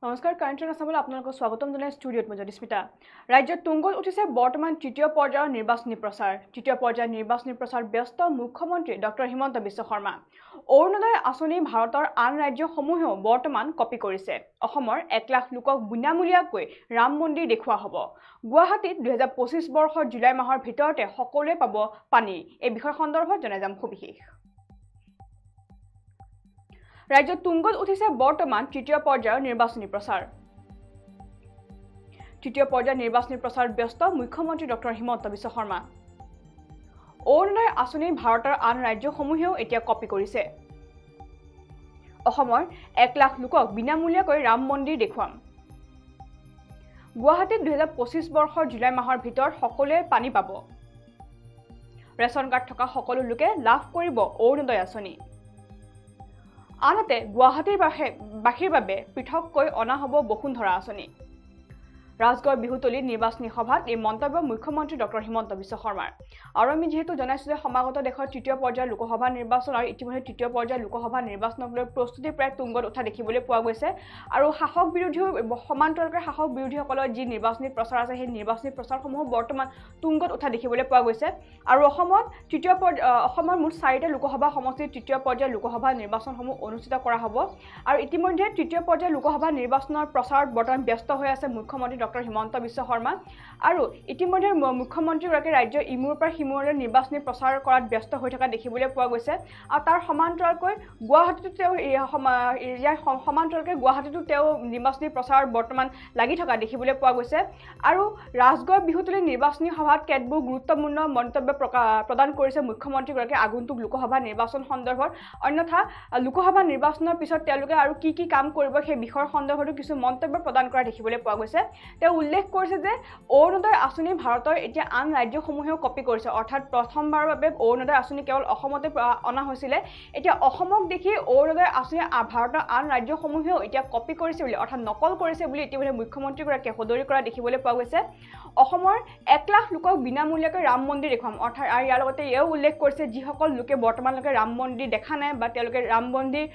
নমস্কাৰ কাৰেণ্ট আছামলৈ আপোনালোকক স্বাগতম জনাই ষ্টুডিঅ'ত মই জ্যোতিস্মিতা। ৰাজ্যত তুংগত উঠিছে বৰ্তমান তৃতীয় পৰ্যায়ৰ নিৰ্বাচনী প্ৰচাৰ। তৃতীয় পৰ্যায়ৰ নিৰ্বাচনী প্ৰচাৰ ব্যস্ত মুখ্যমন্ত্ৰী ডক্টৰ হিমন্ত বিশ্ব শৰ্মা। অৰুণোদয় আঁচনি ভাৰতৰ আন ৰাজ্যসমূহেও বৰ্তমান কপি কৰিছে। অসমৰ 1 লাখ লোকক বিনামূলীয়াকৈ ৰাম মন্দিৰ দেখুওৱা হ'ব। গুৱাহাটীত 2025 বৰ্ষৰ জুলাই মাহৰ ভিতৰতে সকলোৱে পাব পানী। এই বিষয় সন্দৰ্ভত জনাই যাম সবিশেষ। ৰাজ্যত তুংগত উঠিছে বৰ্তমান তৃতীয় পৰ্যায়ৰ নিৰ্বাচনী প্ৰচাৰ। তৃতীয় পৰ্যায়ৰ নিৰ্বাচনী প্ৰচাৰ ব্যস্ত মুখ্যমন্ত্ৰী ডক্টৰ হিমন্ত বিশ্ব শৰ্মা। অৰুণোদয় আঁচনি ভাৰতৰ আন ৰাজ্যসমূহেও এতিয়া কপি কৰিছে। অসমৰ 1 লাখ লোকক বিনামূলীয়াকৈ ৰাম মন্দিৰ দেখুৱাম। গুৱাহাটীত 2025 বৰ্ষৰ জুলাই মাহৰ ভিতৰত সকলোৱে পানী পাব। ৰেচন কাৰ্ড থকা সকলো লোকে লাভ কৰিব অৰুণোদয় আঁচনি। আনহাতে গুৱাহাটীৰ বাসীৰ বাবে পৃথককৈ অনা হ'ব বসুন্ধৰা আঁচনি। ৰাজগড় বিহুতলীত নিৰ্বাচনী সভাত এই মন্তব্য মুখ্যমন্ত্ৰী ডক্টৰ হিমন্ত বিশ্ব শৰ্মাৰ। আৰু আমি যিহেতু জনাইছোঁ যে সমাগত দেশৰ তৃতীয় পৰ্যায়ৰ লোকসভা নিৰ্বাচন আৰু ইতিমধ্যে তৃতীয় পৰ্যায়ৰ লোকসভা নিৰ্বাচনক লৈ প্ৰস্তুতি প্ৰায় তুংগত উঠা দেখিবলৈ পোৱা গৈছে। আৰু শাসক বিৰোধীও সমান্তৰালকৈ শাসক বিৰোধীসকলৰ যি নিৰ্বাচনী প্ৰচাৰ আছে সেই নিৰ্বাচনী প্ৰচাৰসমূহ বৰ্তমান তুংগত উঠা দেখিবলৈ পোৱা গৈছে। আৰু অসমৰ মুঠ 4টা লোকসভা সমষ্টিৰ তৃতীয় পৰ্যায়ৰ লোকসভা নিৰ্বাচনসমূহ অনুষ্ঠিত কৰা হ'ব। আৰু ইতিমধ্যে তৃতীয় পৰ্যায়ৰ লোকসভা নিৰ্বাচনৰ প্ৰচাৰত বৰ্তমান ব্যস্ত হৈ আছে মুখ্যমন্ত্ৰী ডক্টৰ হিমন্ত বিশ্ব শৰ্মা। আৰু ইতিমধ্যে মুখ্যমন্ত্ৰীগৰাকী ৰাজ্যৰ ইমূৰৰ পৰা সিমূৰলৈ নিৰ্বাচনী প্ৰচাৰ কৰাত ব্যস্ত হৈ থকা দেখিবলৈ পোৱা গৈছে। আৰু তাৰ সমান্তৰালকৈ গুৱাহাটীতো তেওঁ নিৰ্বাচনী প্ৰচাৰত বৰ্তমান লাগি থকা দেখিবলৈ পোৱা গৈছে। আৰু ৰাজগড় বিহুতলীৰ নিৰ্বাচনী সভাত কেতবোৰ গুৰুত্বপূৰ্ণ মন্তব্য প্ৰদান কৰিছে মুখ্যমন্ত্ৰীগৰাকীয়ে আগন্তুক লোকসভা নিৰ্বাচন সন্দৰ্ভত। অন্যথা লোকসভা নিৰ্বাচনৰ পিছত তেওঁলোকে আৰু কি কাম কৰিব সেই বিষয়ৰ সন্দৰ্ভতো কিছু মন্তব্য প্ৰদান কৰা দেখিবলৈ পোৱা গৈছে। তেওঁ উল্লেখ কৰিছে যে অৰুণোদয় আঁচনি ভাৰতৰ এতিয়া আন ৰাজ্যসমূহেও কপি কৰিছে। অৰ্থাৎ প্ৰথমবাৰৰ বাবে অৰুণোদয় আঁচনি কেৱল অসমতে অনা হৈছিলে। এতিয়া অসমক দেখি অৰুণোদয় আঁচনি ভাৰতৰ আন ৰাজ্যসমূহেও এতিয়া কপি কৰিছে বুলি অৰ্থাৎ নকল কৰিছে বুলি ইতিমধ্যে মুখ্যমন্ত্ৰীগৰাকীয়ে সদৰি কৰা দেখিবলৈ পোৱা গৈছে। অসমৰ 1 লাখ লোকক বিনামূলীয়াকৈ ৰাম মন্দিৰ দেখুৱাম। অৰ্থাৎ আৰু ইয়াৰ লগতে এয়াও উল্লেখ কৰিছে যিসকল লোকে বৰ্তমানলৈকে ৰাম মন্দিৰ দেখা নাই বা তেওঁলোকে ৰাম মন্দিৰ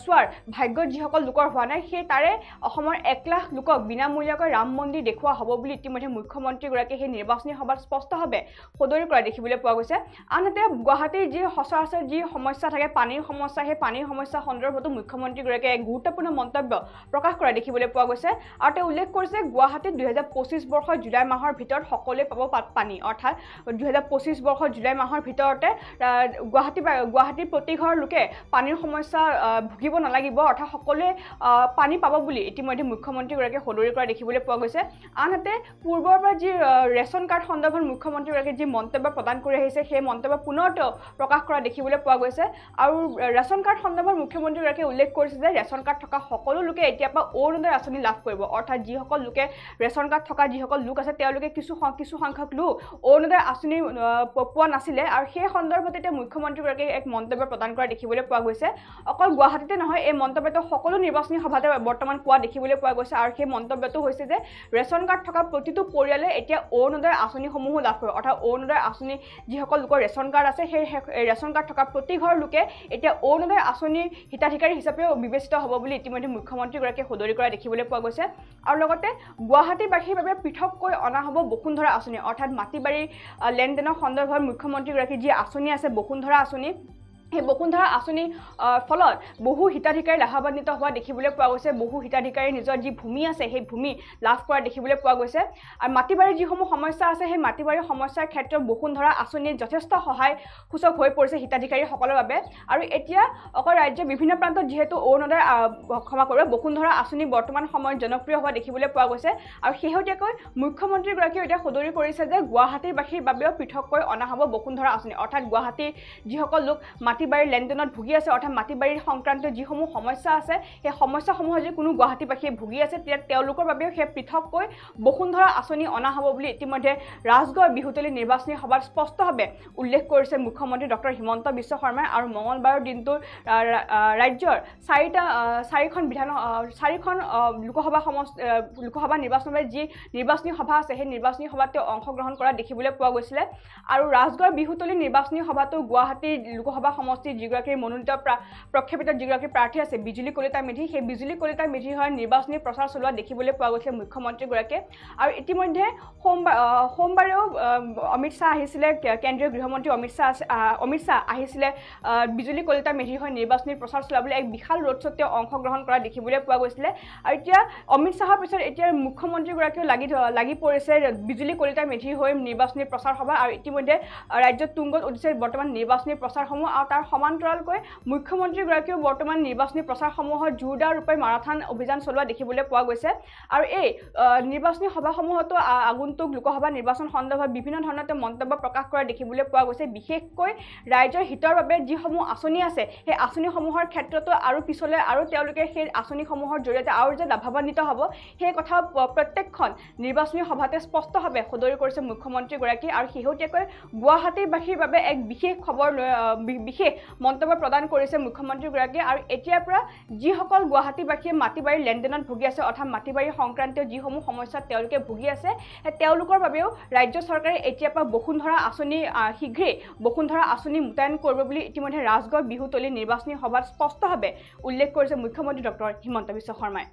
চোৱাৰ ভাগ্যত যিসকল লোকৰ হোৱা নাই সেই তাৰে অসমৰ 1 লাখ লোকক বিনামূলীয়াকৈ ৰাম মন্দিৰ দেখুওৱা হ'ব বুলি ইতিমধ্যে মুখ্যমন্ত্ৰীগৰাকীয়ে সেই নিৰ্বাচনী সভাত স্পষ্টভাৱে সদৰি কৰা দেখিবলৈ পোৱা গৈছে। আনহাতে গুৱাহাটীৰ যি সচৰাচৰ যি সমস্যা থাকে পানীৰ সমস্যা সেই পানীৰ সমস্যা সন্দৰ্ভতো মুখ্যমন্ত্ৰীগৰাকীয়ে এক গুৰুত্বপূৰ্ণ মন্তব্য প্ৰকাশ কৰা দেখিবলৈ পোৱা গৈছে। আৰু তেওঁ উল্লেখ কৰিছে গুৱাহাটীত 2025 বৰ্ষৰ জুলাই মাহৰ ভিতৰত সকলোৱে পাব পানী। অৰ্থাৎ 2025 বৰ্ষৰ জুলাই মাহৰ ভিতৰতে গুৱাহাটীৰ প্ৰতি ঘৰ লোকে পানীৰ সমস্যা ভুগিব নালাগিব। অৰ্থাৎ সকলোৱে পানী পাব বুলি ইতিমধ্যে মুখ্যমন্ত্ৰীগৰাকীয়ে সদৰি কৰা দেখিবলৈ পোৱা গৈছে। আনহাতে পূৰ্বৰ পৰা যি ৰেচন কাৰ্ড সন্দৰ্ভত মুখ্যমন্ত্ৰীগৰাকীয়ে যি মন্তব্য প্ৰদান কৰি আহিছে সেই মন্তব্য পুনৰ প্ৰকাশ কৰা দেখিবলৈ পোৱা গৈছে। আৰু ৰেচন কাৰ্ড সন্দৰ্ভত মুখ্যমন্ত্ৰীগৰাকীয়ে উল্লেখ কৰিছে যে ৰেচন কাৰ্ড থকা সকলো লোকে এতিয়াৰ পৰা অৰুণোদয় আঁচনি লাভ কৰিব। অৰ্থাৎ যিসকল লোকে ৰেচন কাৰ্ড থকা যিসকল লোক আছে তেওঁলোকে কিছু সংখ্যক লোক অৰুণোদয় আঁচনি পোৱা নাছিলে। আৰু সেই সন্দৰ্ভত এতিয়া মুখ্যমন্ত্ৰীগৰাকীয়ে এক মন্তব্য প্ৰদান কৰা দেখিবলৈ পোৱা গৈছে। অকল গুৱাহাটীতে নহয় এই মন্তব্যটো সকলো নিৰ্বাচনী সভাতে বৰ্তমান কোৱা দেখিবলৈ পোৱা গৈছে। আৰু সেই মন্তব্যটো হৈছে যে ৰেচন কাৰ্ড থকা প্ৰতিটো পৰিয়ালে এতিয়া অৰুণোদয় আঁচনিসমূহো লাভ কৰিব। অৰ্থাৎ অৰুণোদয় আঁচনি যিসকল লোকৰ ৰেচন কাৰ্ড আছে সেই ৰেচন কাৰ্ড থকা প্ৰতি ঘৰ লোকে এতিয়া অৰুণোদয় আঁচনিৰ হিতাধিকাৰী হিচাপেও বিবেচিত হ'ব বুলি ইতিমধ্যে মুখ্যমন্ত্ৰীগৰাকীয়ে সদৰি কৰা দেখিবলৈ পোৱা গৈছে। আৰু লগতে গুৱাহাটীবাসীৰ বাবে পৃথককৈ অনা হ'ব বসুন্ধৰা আঁচনি। অৰ্থাৎ মাটি বাৰীৰ লেনদেনৰ সন্দৰ্ভত মুখ্যমন্ত্ৰীগৰাকীৰ যি আঁচনি আছে বসুন্ধৰা আঁচনি সেই বসুন্ধৰা আঁচনিৰ ফলত বহু হিতাধিকাৰী লাভান্বিত হোৱা দেখিবলৈ পোৱা গৈছে। বহু হিতাধিকাৰী নিজৰ যি ভূমি আছে সেই ভূমি লাভ কৰা দেখিবলৈ পোৱা গৈছে। আৰু মাটি বাৰীৰ যিসমূহ সমস্যা আছে সেই মাটি বাৰীৰ সমস্যাৰ ক্ষেত্ৰত বসুন্ধৰা আঁচনিয়ে যথেষ্ট সহায় সূচক হৈ পৰিছে হিতাধিকাৰীসকলৰ বাবে। আৰু এতিয়া অকল ৰাজ্যৰ বিভিন্ন প্ৰান্তত যিহেতু অৰুণোদয় বসুন্ধৰা আঁচনি বৰ্তমান সময়ত জনপ্ৰিয় হোৱা দেখিবলৈ পোৱা গৈছে। আৰু শেহতীয়াকৈ মুখ্যমন্ত্ৰীগৰাকীয়ে এতিয়া সদৰি কৰিছে যে গুৱাহাটীবাসীৰ বাবেও পৃথককৈ অনা হ'ব বসুন্ধৰা আঁচনি। অৰ্থাৎ গুৱাহাটীৰ যিসকল লোক মাটি বাৰীৰ লেনদেনত ভুগি আছে অৰ্থাৎ মাটি বাৰীৰ সংক্ৰান্ত যিসমূহ সমস্যা আছে সেই সমস্যাসমূহ যদি কোনো গুৱাহাটীবাসীয়ে ভুগি আছে তেতিয়া তেওঁলোকৰ বাবেও সেই পৃথককৈ বসুন্ধৰা আঁচনি অনা হ'ব বুলি ইতিমধ্যে ৰাজগড় বিহুতলী নিৰ্বাচনী সভাত স্পষ্টভাৱে উল্লেখ কৰিছে মুখ্যমন্ত্ৰী ডক্টৰ হিমন্ত বিশ্ব শৰ্মাই। আৰু মঙলবাৰৰ দিনটোৰ ৰাজ্যৰ 4খন লোকসভা নিৰ্বাচনৰ যি নিৰ্বাচনী সভা আছে সেই নিৰ্বাচনী সভাত তেওঁ অংশগ্ৰহণ কৰা দেখিবলৈ পোৱা গৈছিলে। আৰু ৰাজগড় বিহুতলী নিৰ্বাচনী সভাতো গুৱাহাটী লোকসভা সমষ্টিৰ যিগৰাকী মনোনীত প্ৰক্ষেপিত যিগৰাকী প্ৰাৰ্থী আছে বিজুলী কলিতা মেধি, সেই বিজুলী কলিতা মেধিৰ হৈ নিৰ্বাচনী প্ৰচাৰ চলোৱা দেখিবলৈ পোৱা গৈছে মুখ্যমন্ত্ৰীগৰাকীয়ে। আৰু ইতিমধ্যে সোমবাৰেও অমিত শ্বাহ আহিছিলে, কেন্দ্ৰীয় গৃহমন্ত্ৰী অমিত শ্বাহ আহিছিলে বিজুলী কলিতা মেধিৰ হৈ নিৰ্বাচনী প্ৰচাৰ চলাবলৈ। এক বিশাল ৰোড শ্ব'ত তেওঁ অংশগ্ৰহণ কৰা দেখিবলৈ পোৱা গৈছিলে। আৰু এতিয়া অমিত শ্বাহৰ পিছত এতিয়া মুখ্যমন্ত্ৰীগৰাকীয়েও লাগি পৰিছে বিজুলী কলিতা মেধিৰ হৈ নিৰ্বাচনী প্ৰচাৰ সভা। আৰু ইতিমধ্যে ৰাজ্যত তুংগত উঠিছে বৰ্তমান নিৰ্বাচনী প্ৰচাৰসমূহ। আৰু তাৰ সমান্তৰালকৈ মুখ্যমন্ত্ৰীগৰাকীয়েও বৰ্তমান নিৰ্বাচনী প্ৰচাৰসমূহত জোৰদাৰ ৰূপে মাৰাথান অভিযান চলোৱা দেখিবলৈ পোৱা গৈছে। আৰু এই নিৰ্বাচনী সভাসমূহতো আগন্তুক লোকসভা নিৰ্বাচন সন্দৰ্ভত বিভিন্ন ধৰণৰ মন্তব্য প্ৰকাশ কৰা দেখিবলৈ পোৱা গৈছে। বিশেষকৈ ৰাইজৰ হিতৰ বাবে যিসমূহ আঁচনি আছে সেই আঁচনিসমূহৰ ক্ষেত্ৰতো আৰু পিছলৈ আৰু তেওঁলোকে সেই আঁচনিসমূহৰ জৰিয়তে আৰু যে লাভান্বিত হ'ব সেই কথা প্ৰত্যেকখন নিৰ্বাচনী সভাতে স্পষ্টভাৱে সদৰি কৰিছে মুখ্যমন্ত্ৰীগৰাকী। আৰু শেহতীয়াকৈ গুৱাহাটীবাসীৰ বাবে এক বিশেষ বিশেষ মন্তব্য প্ৰদান কৰিছে মুখ্যমন্ত্ৰীগৰাকীয়ে। আৰু এতিয়াৰ পৰা যিসকল গুৱাহাটীবাসীয়ে মাটি বাৰীৰ লেনদেনত ভুগি আছে, অৰ্থাৎ মাটি বাৰী সংক্ৰান্তীয় যিসমূহ সমস্যাত তেওঁলোকে ভুগি আছে, তেওঁলোকৰ বাবেও ৰাজ্য চৰকাৰে এতিয়াৰ পৰা বসুন্ধৰা আঁচনি শীঘ্ৰেই বসুন্ধৰা আঁচনি মোতায়েন কৰিব বুলি ইতিমধ্যে ৰাজগড় বিহুতলী নিৰ্বাচনী সভাত স্পষ্টভাৱে উল্লেখ কৰিছে মুখ্যমন্ত্ৰী ডক্টৰ হিমন্ত বিশ্ব শৰ্মাই।